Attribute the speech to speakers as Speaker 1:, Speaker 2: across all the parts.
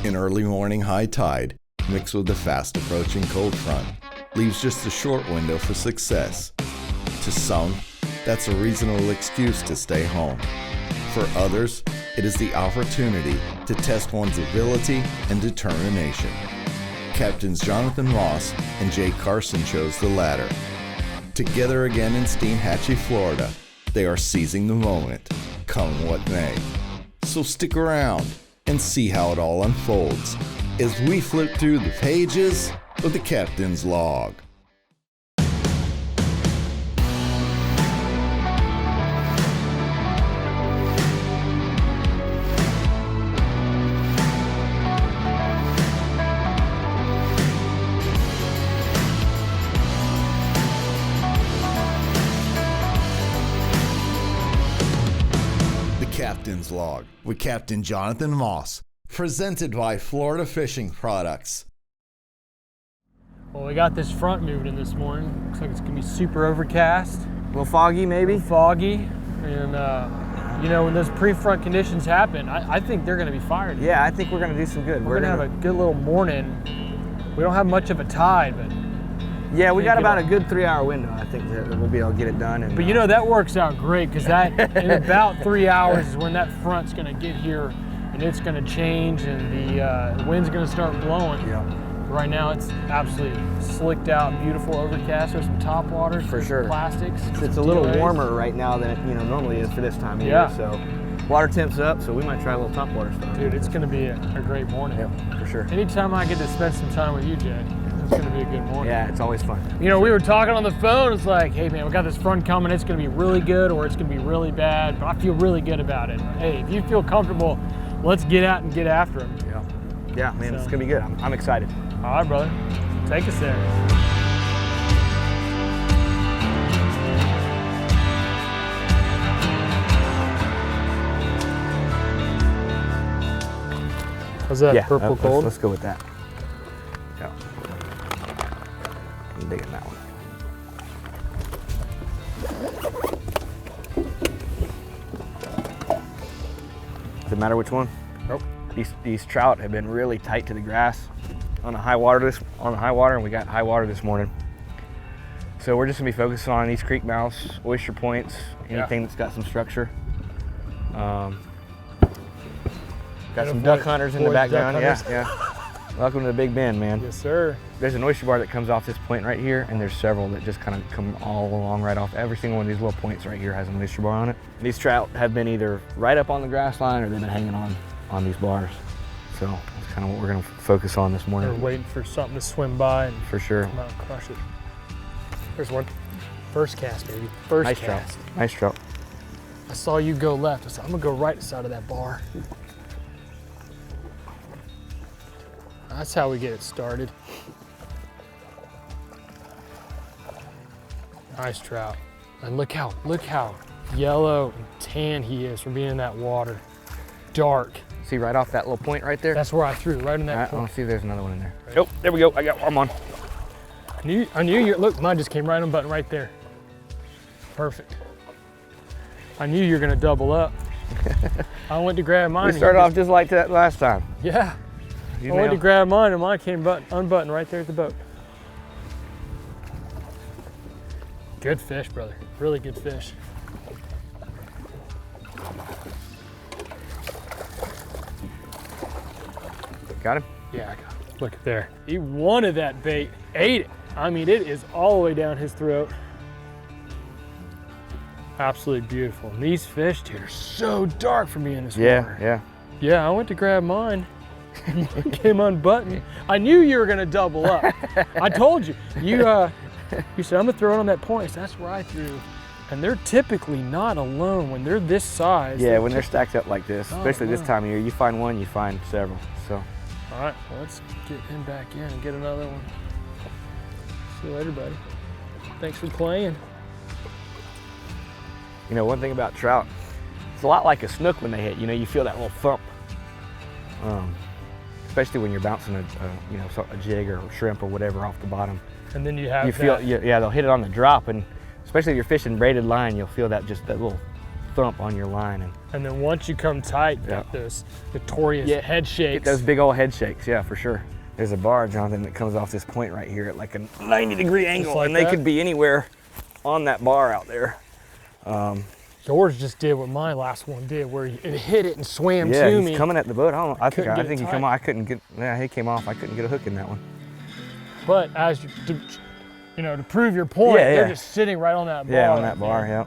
Speaker 1: An early morning high tide, mixed with a fast approaching cold front, leaves just a short window for success. To some, that's a reasonable excuse to stay home. For others, it is the opportunity to test one's ability and determination. Captains Jonathan Moss and Jay Carson chose the latter. Together again in Steinhatchee, Florida, they are seizing the moment, come what may. So stick around and see how it all unfolds as we flip through the pages of the Captain's Log. Captain's Log with Captain Jonathan Moss, presented by Florida Fishing Products.
Speaker 2: Well, we got this front moving in this morning. Looks like it's gonna be super overcast.
Speaker 3: A little foggy, maybe?
Speaker 2: Foggy. And, you know, when those pre-front conditions happen, I think they're gonna be fired.
Speaker 3: Yeah, I think we're gonna do some good.
Speaker 2: We're gonna have a good little morning. We don't have much of a tide, but
Speaker 3: yeah, we got about a good 3-hour window. I think that we'll be able to get it done. And,
Speaker 2: but you know, that works out great because that in about 3 hours is when that front's going to get here and it's going to change and the wind's going to start blowing.
Speaker 3: Yeah.
Speaker 2: Right now it's absolutely slicked out, beautiful overcast. There's some top waters,
Speaker 3: for sure.
Speaker 2: Plastics.
Speaker 3: It's a little warmer right now than it normally is for this time of year. So water temp's up, so we might try a little top water stuff.
Speaker 2: Dude, it's going to be a great morning.
Speaker 3: Yeah, for sure.
Speaker 2: Anytime I get to spend some time with you, Jay, it's going to be a good morning.
Speaker 3: Yeah, it's always fun.
Speaker 2: You know, we were talking on the phone. It's like, hey, man, we got this front coming. It's going to be really good or it's going to be really bad. But I feel really good about it. Hey, if you feel comfortable, let's get out and get after them.
Speaker 3: Yeah, man, it's going to be good. I'm excited.
Speaker 2: All right, brother. Take us there. How's that purple cold?
Speaker 3: Let's go with that. Yeah. I'm digging that one. Does it matter which one?
Speaker 2: Nope.
Speaker 3: These trout have been really tight to the grass on the high water and we got high water this morning. So we're just gonna be focusing on these creek mouths, oyster points, anything that's got some structure. Got some duck hunters in the background. Yeah. Welcome to the Big Bend, man.
Speaker 2: Yes, sir.
Speaker 3: There's an oyster bar that comes off this point right here, and there's several that just kind of come all along right off. Every single one of these little points right here has an oyster bar on it. These trout have been either right up on the grass line or they've been hanging on these bars. So that's kind of what we're gonna focus on this morning.
Speaker 2: We're waiting for something to swim by and
Speaker 3: for sure
Speaker 2: come out and crush it. There's one. First cast, baby. First
Speaker 3: nice
Speaker 2: cast.
Speaker 3: Trout. Nice trout.
Speaker 2: I saw you go left. I said, I'm gonna go right side of that bar. That's how we get it started. Nice trout. And look how yellow and tan he is from being in that water. Dark.
Speaker 3: See right off that little point right there?
Speaker 2: That's where I threw, right in that
Speaker 3: I
Speaker 2: point.
Speaker 3: want to see if there's another one in there. Right. Oh, there we go. I'm on.
Speaker 2: I knew you, look, mine just came right on button right there. Perfect. I knew you were gonna double up. I went to grab mine.
Speaker 3: We started off just like that last time.
Speaker 2: Yeah. I went to grab mine and mine came unbuttoned right there at the boat. Good fish, brother. Really good fish.
Speaker 3: Got him?
Speaker 2: Yeah, I got him. Look at there. He wanted that bait, ate it. I mean, it is all the way down his throat. Absolutely beautiful. And these fish, dude, are so dark for me in this water. Yeah, I went to grab mine. Came unbuttoned. I knew you were gonna double up. I told you. You said, I'm gonna throw it on that point. So that's where I threw. And they're typically not alone when they're this size.
Speaker 3: Yeah, when they're stacked up like this, especially this time of year, you find one, you find several. So.
Speaker 2: All right, well, let's get him back in and get another one. See you later, buddy. Thanks for playing.
Speaker 3: You know, one thing about trout, it's a lot like a snook when they hit. You know, you feel that little thump. Especially when you're bouncing a jig or a shrimp or whatever off the bottom.
Speaker 2: And then you have
Speaker 3: they'll hit it on the drop, and especially if you're fishing braided line, you'll feel that little thump on your line.
Speaker 2: And then once you come tight, got those notorious head shakes.
Speaker 3: Get those big old head shakes, yeah, for sure. There's a bar, Jonathan, that comes off this point right here at like a 90-degree angle,
Speaker 2: like
Speaker 3: and they could be anywhere on that bar out there.
Speaker 2: Yours just did what my last one did, where it hit it and swam to me.
Speaker 3: Yeah, he's coming at the boat. I think he came off. I couldn't get. Yeah, he came off. I couldn't get a hook in that one.
Speaker 2: But as to prove your point, they're just sitting right on that bar.
Speaker 3: Yeah, on that bar. Yeah.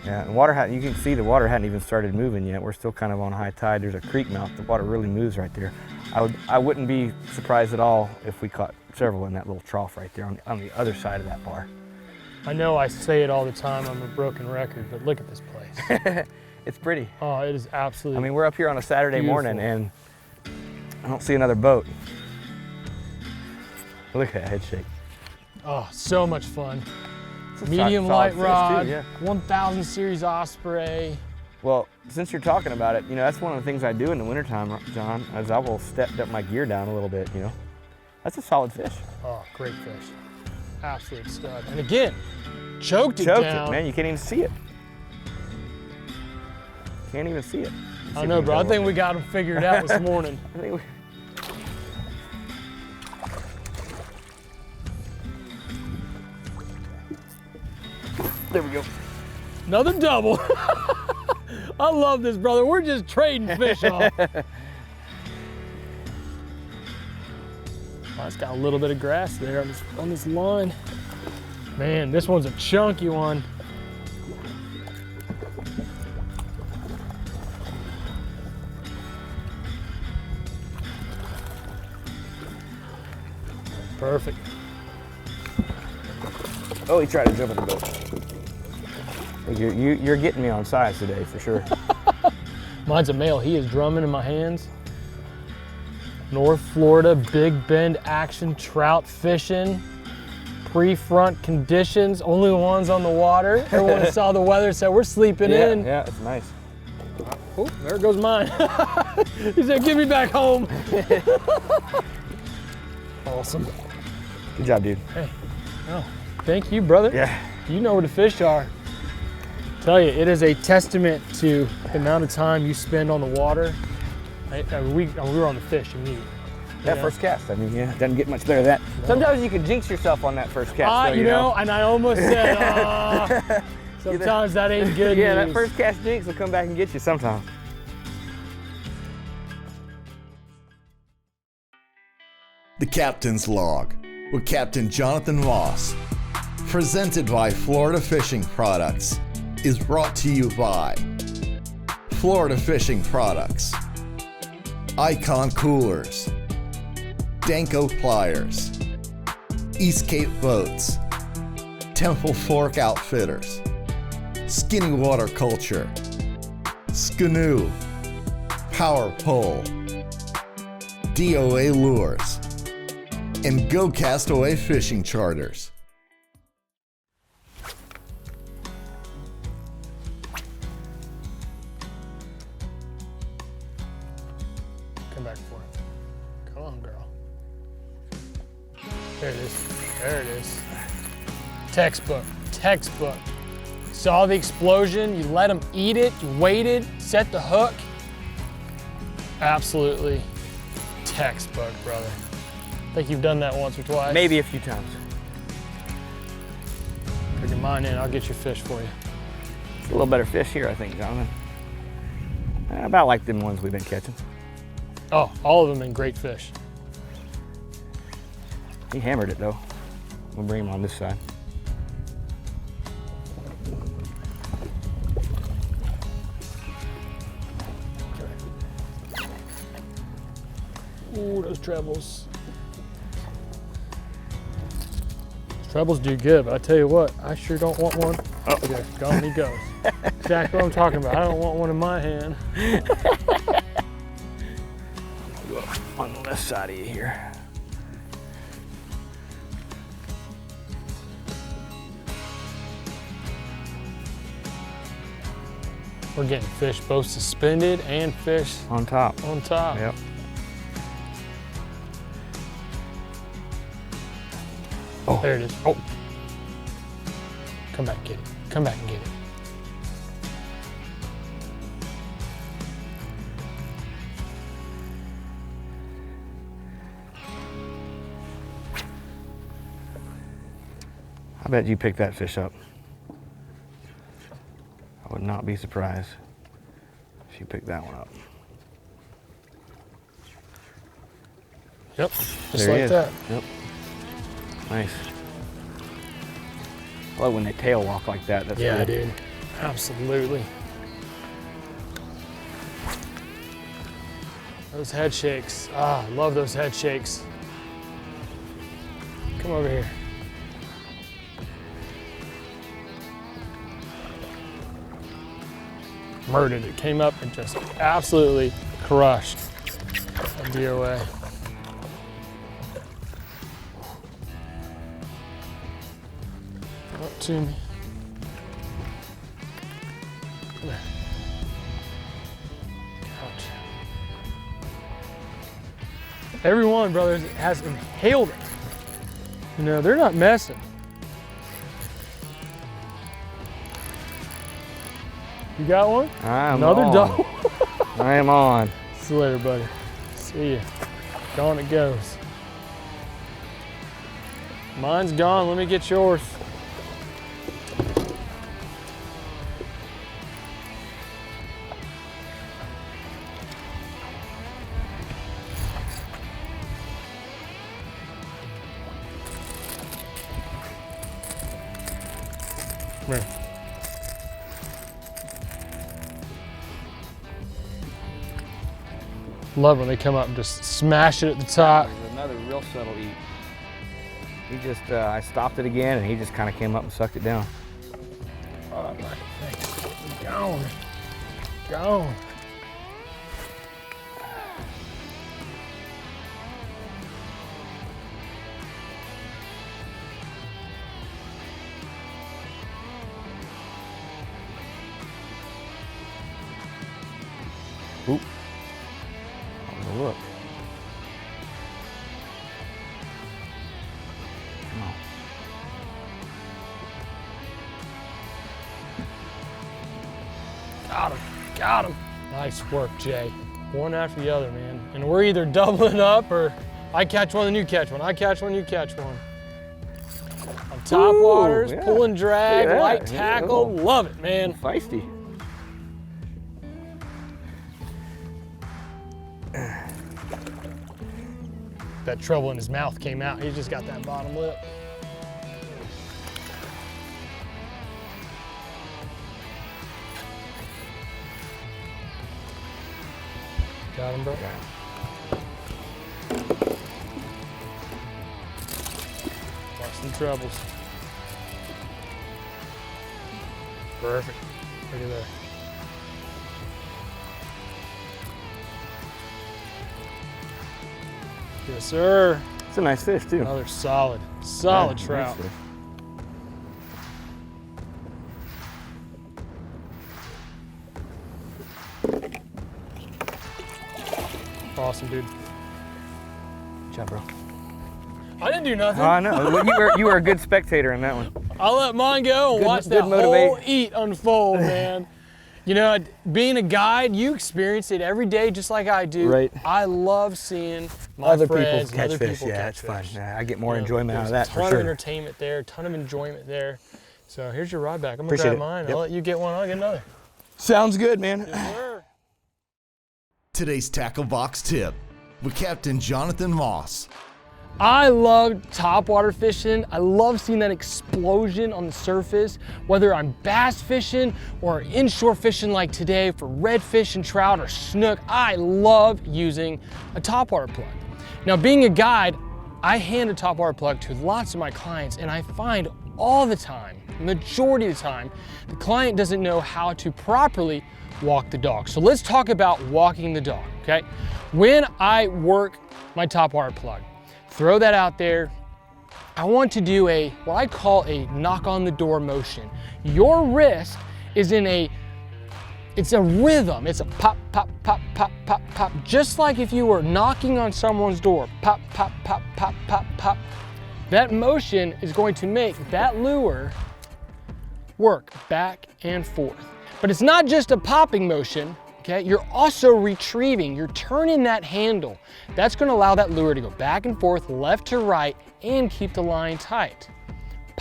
Speaker 3: Yeah, the water you can see the water hadn't even started moving yet. We're still kind of on high tide. There's a creek mouth. The water really moves right there. I wouldn't be surprised at all if we caught several in that little trough right there on the other side of that bar.
Speaker 2: I know I say it all the time, I'm a broken record, but look at this place.
Speaker 3: It's pretty.
Speaker 2: Oh, it is absolutely
Speaker 3: I mean, we're up here on a Saturday morning and I don't see another boat. Look at that head shake.
Speaker 2: Oh, so much fun. Medium light rod,
Speaker 3: too,
Speaker 2: 1000 series Osprey.
Speaker 3: Well, since you're talking about it, that's one of the things I do in the wintertime, John, is I will step my gear down a little bit, That's a solid fish.
Speaker 2: Oh, great fish. Absolute stud. And again, choked it,
Speaker 3: man. You can't even see it. Can't even see it.
Speaker 2: I know, bro. I think we got him figured out this morning.
Speaker 3: There we go.
Speaker 2: Another double. I love this, brother. We're just trading fish off. Oh, it's got a little bit of grass there on this line. Man, this one's a chunky one. Perfect.
Speaker 3: Oh, he tried to jump in the boat. You're getting me on size today, for sure.
Speaker 2: Mine's a male. He is drumming in my hands. North Florida, Big Bend action, trout fishing, pre-front conditions, only ones on the water. Everyone that saw the weather said, we're sleeping in.
Speaker 3: Yeah, it's nice.
Speaker 2: Oh, there goes mine. He said, give me back home. Awesome.
Speaker 3: Good job, dude.
Speaker 2: Hey, no, thank you, brother.
Speaker 3: Yeah.
Speaker 2: You know where the fish are. Tell you, it is a testament to the amount of time you spend on the water. We were on the fish immediately.
Speaker 3: That first cast, I mean, doesn't get much better than that. No. Sometimes you can jinx yourself on that first cast.
Speaker 2: You know, and I almost said, sometimes that ain't good news.
Speaker 3: That first cast jinx will come back and get you sometime.
Speaker 1: The Captain's Log with Captain Jonathan Moss, presented by Florida Fishing Products, is brought to you by Florida Fishing Products, Icon Coolers, Danko Pliers, East Cape Boats, Temple Fork Outfitters, Skinny Water Culture, Skanoo, Power Pole, DOA Lures, and Go Castaway Fishing Charters.
Speaker 2: Come back for it. Come on, girl. There it is. There it is. Textbook. Textbook. Saw the explosion. You let them eat it. You waited. Set the hook. Absolutely textbook, brother. I think you've done that once or twice.
Speaker 3: Maybe a few times.
Speaker 2: Bring mine in. I'll get your fish for you.
Speaker 3: It's a little better fish here, I think, Jonathan. About like them ones we've been catching.
Speaker 2: Oh, all of them been great fish.
Speaker 3: He hammered it though. We'll bring him on this side.
Speaker 2: Ooh, those trebles. Those trebles do good, but I tell you what, I sure don't want one. Oh, there, gone he goes. Exactly what I'm talking about. I don't want one in my hand.
Speaker 3: On the left side of you here.
Speaker 2: We're getting fish both suspended and fish
Speaker 3: on top.
Speaker 2: On top.
Speaker 3: Yep.
Speaker 2: Oh, there it is. Oh. Come back and get it. Come back and get it.
Speaker 3: bet you picked that fish up. I would not be surprised if you picked that one up.
Speaker 2: Yep, just like that.
Speaker 3: Yep. Nice. I love when they tail walk like that. That's
Speaker 2: yeah,
Speaker 3: cool.
Speaker 2: dude. Absolutely. Those head shakes. Ah, I love those head shakes. Come over here. Murdered it. Came up and just absolutely crushed a DOA. Up to me. Come here. Ouch. Everyone, brothers, has inhaled it. You know, they're not messing. You got one? Another double.
Speaker 3: I am on.
Speaker 2: See you later, buddy. See ya. Gone it goes. Mine's gone. Let me get yours. Come here. Love when they come up and just smash it at the top.
Speaker 3: There's another real subtle eat. He just, I stopped it again and he just kind of came up and sucked it down.
Speaker 2: Oh, my thanks. Gone. Gone.
Speaker 3: Oop. Look. Come on.
Speaker 2: Got him. Got him. Nice work, Jay. One after the other, man. And we're either doubling up or I catch one and you catch one. I catch one, you catch one. On top waters,
Speaker 3: yeah.
Speaker 2: pull and drag,
Speaker 3: Yeah,
Speaker 2: light tackle.
Speaker 3: yeah.
Speaker 2: Love it, man.
Speaker 3: Feisty.
Speaker 2: That trouble in his mouth came out. He just got that bottom lip. Got him, bro? Watch some troubles. Perfect. Look at that. Yes, sir.
Speaker 3: It's a nice fish too.
Speaker 2: Another solid trout.
Speaker 3: Nice fish.
Speaker 2: Awesome, dude.
Speaker 3: Good job, bro.
Speaker 2: I didn't do nothing.
Speaker 3: Oh, I know. You were a good spectator in that one.
Speaker 2: I'll let mine go and watch that whole eat unfold, man. You know, being a guide, you experience it every day just like I do.
Speaker 3: Right.
Speaker 2: I love seeing my
Speaker 3: Other
Speaker 2: friends
Speaker 3: people
Speaker 2: and
Speaker 3: catch
Speaker 2: other
Speaker 3: fish.
Speaker 2: people
Speaker 3: Yeah,
Speaker 2: catch
Speaker 3: it's fun.
Speaker 2: fish.
Speaker 3: Yeah, I get more enjoyment out of
Speaker 2: There's
Speaker 3: that
Speaker 2: a
Speaker 3: for
Speaker 2: ton
Speaker 3: sure.
Speaker 2: of entertainment there, a ton of enjoyment there. So here's your rod back. I'm gonna
Speaker 3: Appreciate
Speaker 2: grab
Speaker 3: it.
Speaker 2: mine.
Speaker 3: Yep.
Speaker 2: I'll let you get one. I'll get another.
Speaker 3: Sounds good, man.
Speaker 2: Yes, sir.
Speaker 1: Today's Tackle Box tip with Captain Jonathan Moss.
Speaker 2: I love topwater fishing. I love seeing that explosion on the surface, whether I'm bass fishing or inshore fishing like today for redfish and trout or snook. I love using a topwater plug. Now, being a guide, I hand a topwater plug to lots of my clients, and I find all the time, majority of the time, the client doesn't know how to properly walk the dog. So let's talk about walking the dog, okay? When I work my topwater plug, throw that out there, I want to do what I call a knock on the door motion. Your wrist is it's a rhythm. It's a pop, pop, pop, pop, pop, pop. Just like if you were knocking on someone's door, pop, pop, pop, pop, pop, pop. That motion is going to make that lure work back and forth. But it's not just a popping motion, okay? You're also retrieving, you're turning that handle. That's gonna allow that lure to go back and forth, left to right, and keep the line tight.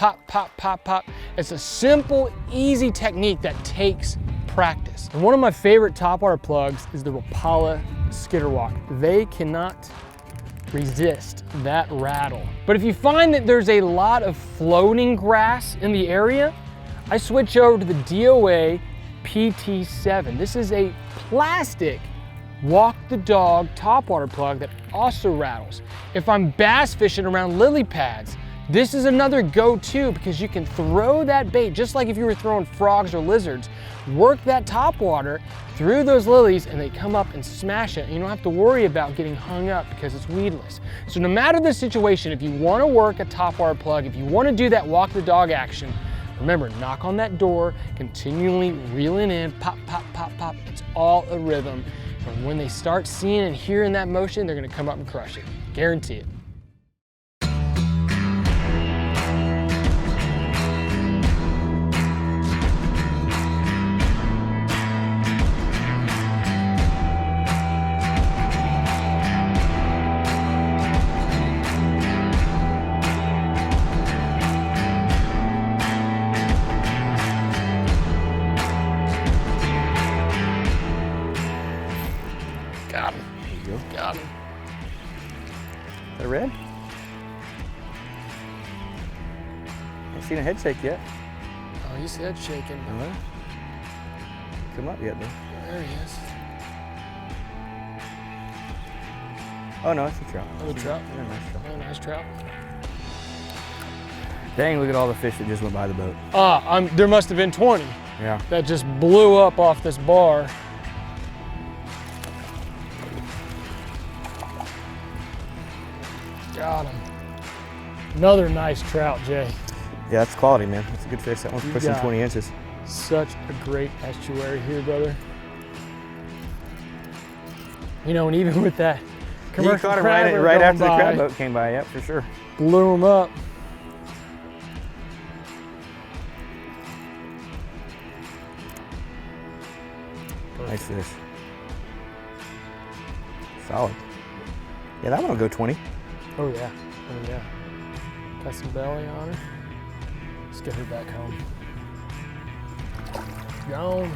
Speaker 2: pop, pop, pop, pop. It's a simple, easy technique that takes practice. And one of my favorite topwater plugs is the Rapala Skitterwalk. They cannot resist that rattle. But if you find that there's a lot of floating grass in the area, I switch over to the DOA PT7. This is a plastic walk the dog topwater plug that also rattles. If I'm bass fishing around lily pads, this is another go-to because you can throw that bait just like if you were throwing frogs or lizards. Work that topwater through those lilies and they come up and smash it. You don't have to worry about getting hung up because it's weedless. So no matter the situation, if you want to work a topwater plug, if you want to do that walk the dog action, remember, knock on that door, continually reeling in, pop, pop, pop, pop. It's all a rhythm. And when they start seeing and hearing that motion, they're gonna come up and crush it. Guarantee it. Got him. There you go. Got him.
Speaker 3: Is that red? Haven't seen a head shake yet.
Speaker 2: Oh, he's head shaking.
Speaker 3: Uh-huh. Come up yet, though.
Speaker 2: There he is.
Speaker 3: Oh no, it's a trout.
Speaker 2: Oh, trout.
Speaker 3: Yeah, nice trout.
Speaker 2: Oh, nice trout.
Speaker 3: Dang, look at all the fish that just went by the boat.
Speaker 2: There must have been 20
Speaker 3: Yeah.
Speaker 2: that just blew up off this bar. Got him. Another nice trout, Jay.
Speaker 3: Yeah, that's quality, man. That's a good fish. That one's
Speaker 2: You
Speaker 3: pushing
Speaker 2: got
Speaker 3: 20 inches.
Speaker 2: Such a great estuary here, brother. You know, and even with that commercial
Speaker 3: You caught him
Speaker 2: crab
Speaker 3: right
Speaker 2: going
Speaker 3: after the
Speaker 2: by,
Speaker 3: crab boat came by, yep, for sure.
Speaker 2: blew him up.
Speaker 3: Nice fish. Solid. Yeah, that one will go 20.
Speaker 2: Oh yeah, oh yeah. Got some belly on her. Let's get her back home. Gone.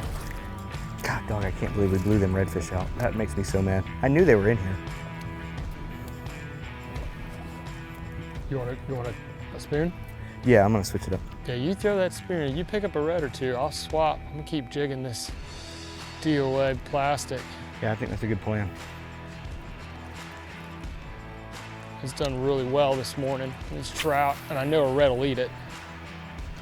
Speaker 3: God, dog, I can't believe we blew them redfish out. That makes me so mad. I knew they were in here.
Speaker 2: You want a spoon?
Speaker 3: Yeah, I'm gonna switch it up.
Speaker 2: Yeah, you throw that spoon. You pick up a red or two. I'll swap. I'm gonna keep jigging this DOA plastic.
Speaker 3: Yeah, I think that's a good plan.
Speaker 2: It's done really well this morning. This trout, and I know a red will eat it.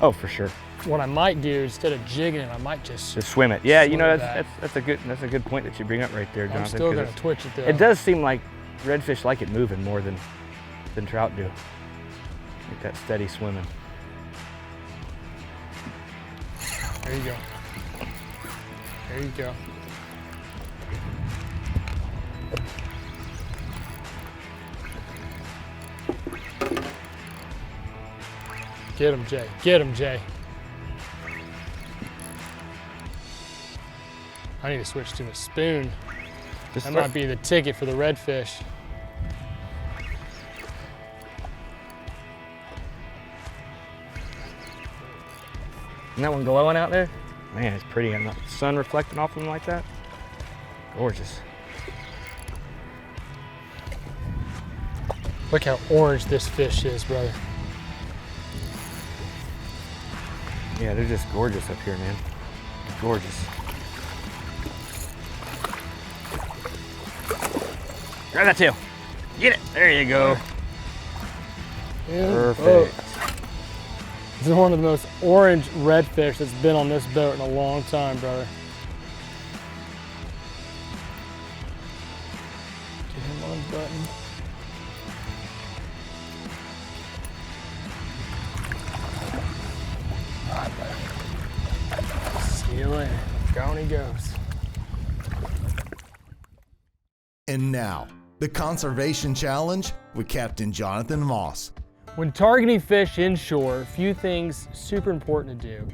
Speaker 3: Oh, for sure.
Speaker 2: What I might do instead of jigging it, I might just
Speaker 3: swim it. Yeah, you know,
Speaker 2: swim it
Speaker 3: that's a good point that you bring up right there, Jonathan.
Speaker 2: I'm still gonna twitch it though.
Speaker 3: It does seem like redfish like it moving more than trout do. Like that steady swimming.
Speaker 2: There you go. There you go. Get him, Jay. Get him, Jay. I need to switch to a spoon. That might be the ticket for the redfish.
Speaker 3: Isn't that one glowing out there? Man, it's pretty. And the sun reflecting off them like that. Gorgeous.
Speaker 2: Look how orange this fish is, brother.
Speaker 3: Yeah, they're just gorgeous up here, man. Gorgeous. Grab that tail. Get it. There you go. Perfect.
Speaker 2: This is one of the most orange redfish that's been on this boat in a long time, brother. Get him on button. All right, buddy. See you later. Down he goes.
Speaker 1: And now, the Conservation Challenge with Captain Jonathan Moss.
Speaker 2: When targeting fish inshore, a few things super important to do.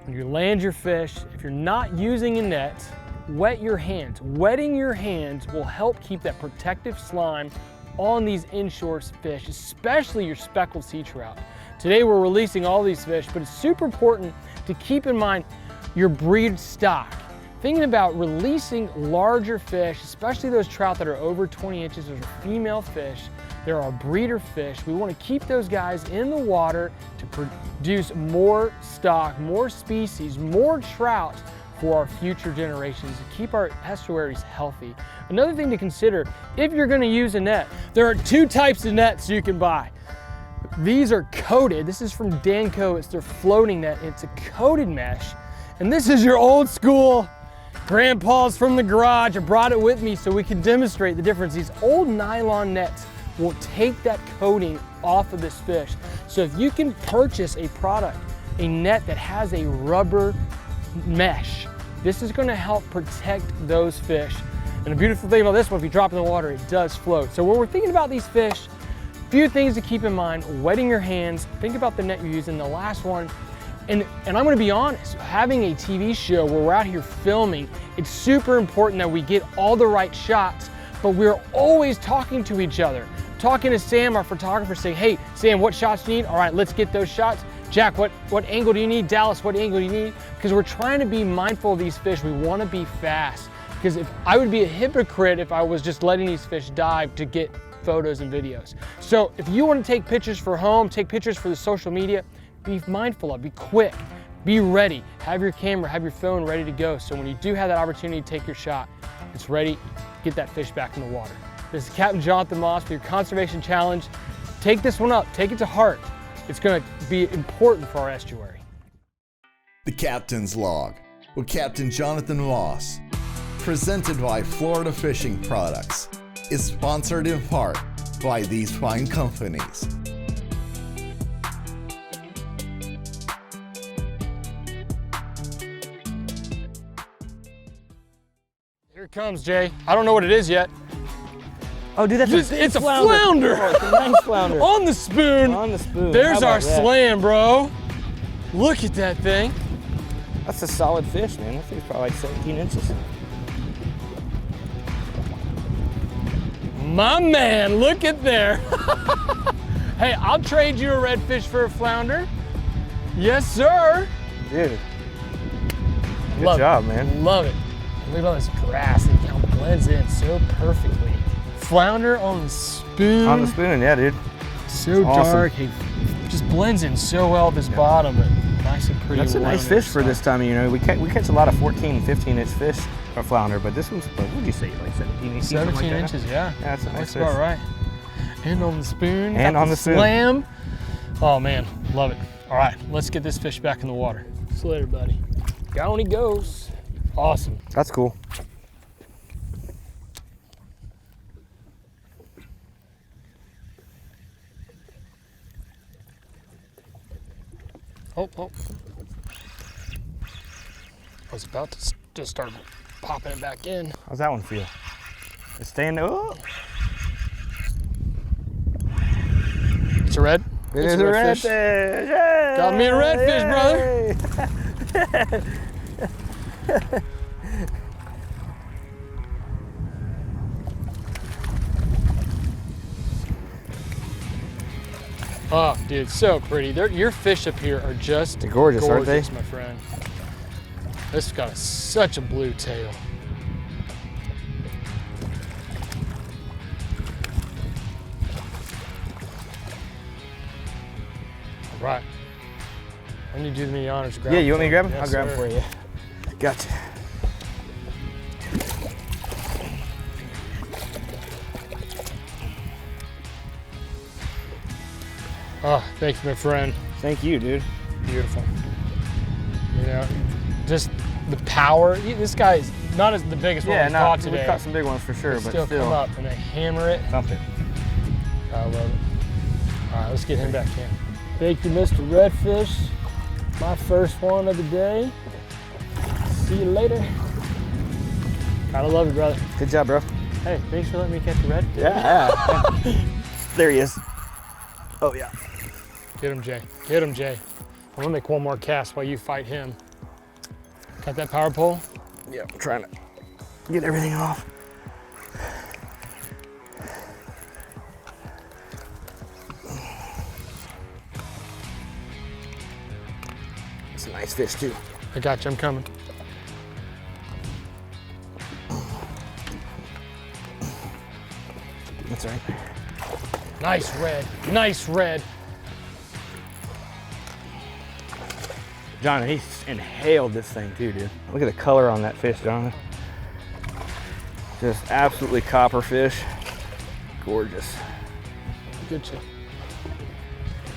Speaker 2: When you land your fish, if you're not using a net, wet your hands. Wetting your hands will help keep that protective slime on these inshore fish, especially your speckled sea trout. Today we're releasing all these fish, but it's super important to keep in mind your breed stock. Thinking about releasing larger fish, especially those trout that are over 20 inches, those are female fish. There are breeder fish. We want to keep those guys in the water to produce more stock, more species, more trout for our future generations to keep our estuaries healthy. Another thing to consider, if you're going to use a net, there are 2 types of nets you can buy. These are coated. This is from Danco. It's their floating net. It's a coated mesh. And this is your old school grandpa's from the garage. I brought it with me so we can demonstrate the difference. These old nylon nets will take that coating off of this fish. So if you can purchase a product, a net that has a rubber mesh, this is going to help protect those fish. And the beautiful thing about this one, if you drop it in the water, it does float. So when we're thinking about these fish, few things to keep in mind: wetting your hands, think about the net you're using. The last one, and I'm gonna be honest, having a TV show where we're out here filming, it's super important that we get all the right shots, but we're always talking to each other. Talking to Sam, our photographer, saying, hey, Sam, what shots do you need? All right, let's get those shots. Jack, what angle do you need? Dallas, what angle do you need? Because we're trying to be mindful of these fish. We wanna be fast. Because if I would be a hypocrite if I was just letting these fish dive to get photos and videos. So if you want to take pictures for home, take pictures for the social media, be mindful of, be quick, be ready, have your camera, have your phone ready to go. So when you do have that opportunity to take your shot, it's ready, get that fish back in the water. This is Captain Jonathan Moss for your Conservation Challenge. Take this one up, take it to heart. It's going to be important for our estuary.
Speaker 1: The Captain's Log with Captain Jonathan Moss, presented by Florida Fishing Products, is sponsored in part by these fine companies.
Speaker 2: Here it comes, Jay. I don't know what it is yet.
Speaker 3: Oh, dude,
Speaker 2: it's a flounder.
Speaker 3: Oh, it's a nice flounder.
Speaker 2: On the spoon.
Speaker 3: On the spoon.
Speaker 2: There's our slam, bro. Look at that thing.
Speaker 3: That's a solid fish, man. I think it's probably like 17 inches.
Speaker 2: My man, look at there. Hey, I'll trade you a redfish for a flounder. Yes, sir.
Speaker 3: Dude, good job, man.
Speaker 2: Love it. Look at all this grass and how it blends in so perfectly. Flounder on the spoon.
Speaker 3: On the spoon, yeah, dude.
Speaker 2: So dark. He just blends in so well with this bottom, but nice and pretty.
Speaker 3: That's a nice fish for this time of year. We catch a lot of 14, 15 inch fish or flounder, but this one's, what would you say, like 17 inches?
Speaker 2: 17 inches, yeah.
Speaker 3: Yeah, that's a nice fish.
Speaker 2: That's about right. And on the spoon.
Speaker 3: And on the spoon.
Speaker 2: Slam. Oh man, love it. All right, let's get this fish back in the water. See you later, buddy. Down he goes. Awesome.
Speaker 3: That's cool.
Speaker 2: Oh. I was about to just start popping it back in.
Speaker 3: How's that one feel? It's staying there. Oh.
Speaker 2: It's a red?
Speaker 3: It is a redfish. Yay!
Speaker 2: Got me a redfish, brother. Oh, dude, so pretty. Your fish up here are just
Speaker 3: gorgeous, aren't they?
Speaker 2: my friend. This has got such a blue tail. All right. When you do me the honors, grab
Speaker 3: Yeah, you want me to grab him?
Speaker 2: Yes,
Speaker 3: I'll grab him
Speaker 2: sir.
Speaker 3: for you. Gotcha.
Speaker 2: Oh, thank you, my friend.
Speaker 3: Thank you, dude.
Speaker 2: Beautiful. You know, just the power. This guy is not as the biggest one we've caught today.
Speaker 3: We've caught some big ones for sure, but
Speaker 2: still come up and they hammer it.
Speaker 3: Something.
Speaker 2: I love it. All right, let's get him back in. Thank you, Mr. Redfish. My first one of the day. See you later. Gotta love you, brother.
Speaker 3: Good job, bro.
Speaker 2: Hey, thanks for letting me catch a redfish.
Speaker 3: Yeah. There he is. Oh, yeah.
Speaker 2: Get him, Jay. Get him, Jay. I'm gonna make one more cast while you fight him. Got that power pole?
Speaker 3: Yeah, I'm trying to get everything off. nice fish too.
Speaker 2: I got you, I'm coming.
Speaker 3: That's right.
Speaker 2: Nice red, nice red.
Speaker 3: John, he's inhaled this thing too, dude. Look at the color on that fish, John. Just absolutely copper fish. Gorgeous.
Speaker 2: Good shit.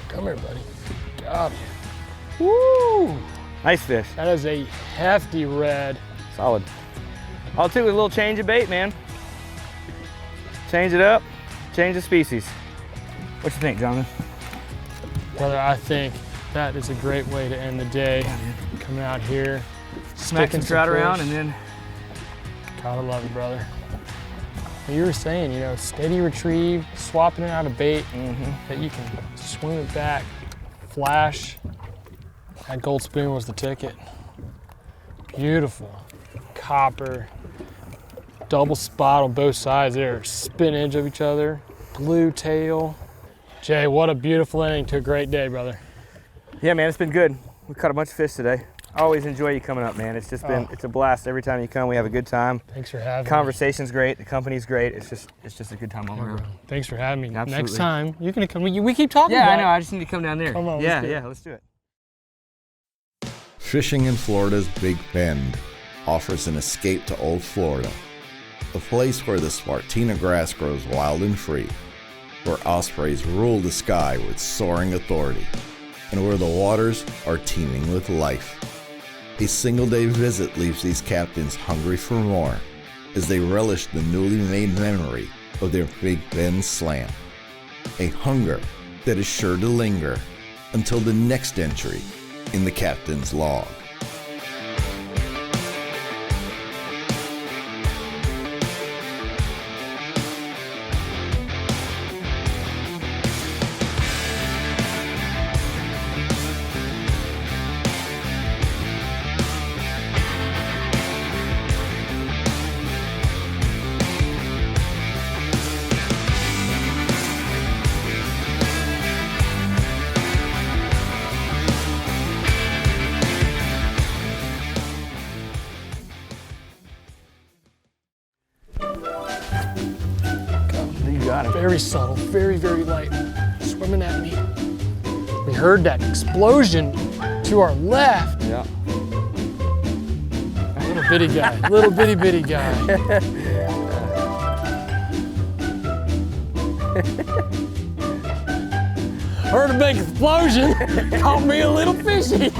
Speaker 2: Come here, buddy. Got him. Woo!
Speaker 3: Nice fish.
Speaker 2: That is a hefty red.
Speaker 3: Solid. All it took was a little change of bait, man. Change it up, change the species. What you think, Jonathan?
Speaker 2: Brother, I think that is a great way to end the day. Coming out here,
Speaker 3: Smack some trout around, and then
Speaker 2: gotta love it, brother. You were saying, you know, steady retrieve, swapping it out of bait, that you can swing it back, flash. That gold spoon was the ticket. Beautiful. Copper, double spot on both sides. They're spin edge of each other. Blue tail. Jay, what a beautiful ending to a great day, brother.
Speaker 3: Yeah, man, it's been good. We caught a bunch of fish today. I always enjoy you coming up, man. It's just been, it's a blast every time you come. We have a good time.
Speaker 2: Thanks for having me.
Speaker 3: Conversation's great. The company's great. It's just a good time all around.
Speaker 2: Thanks for having me.
Speaker 3: Absolutely.
Speaker 2: Next time, you're gonna come. We keep talking
Speaker 3: Yeah,
Speaker 2: about
Speaker 3: I know.
Speaker 2: it.
Speaker 3: I just need to come down there.
Speaker 2: Come on,
Speaker 3: yeah,
Speaker 2: let's do it.
Speaker 3: yeah, let's do it.
Speaker 1: Fishing in Florida's Big Bend offers an escape to old Florida, a place where the Spartina grass grows wild and free, where ospreys rule the sky with soaring authority, and where the waters are teeming with life. A single-day visit leaves these captains hungry for more as they relish the newly made memory of their Big Bend slam. A hunger that is sure to linger until the next entry in the captain's log.
Speaker 2: Very subtle, very, very light, swimming at me. We heard that explosion to our left.
Speaker 3: Yeah.
Speaker 2: Little bitty guy, little bitty guy. Heard a big explosion, caught me a little fishy.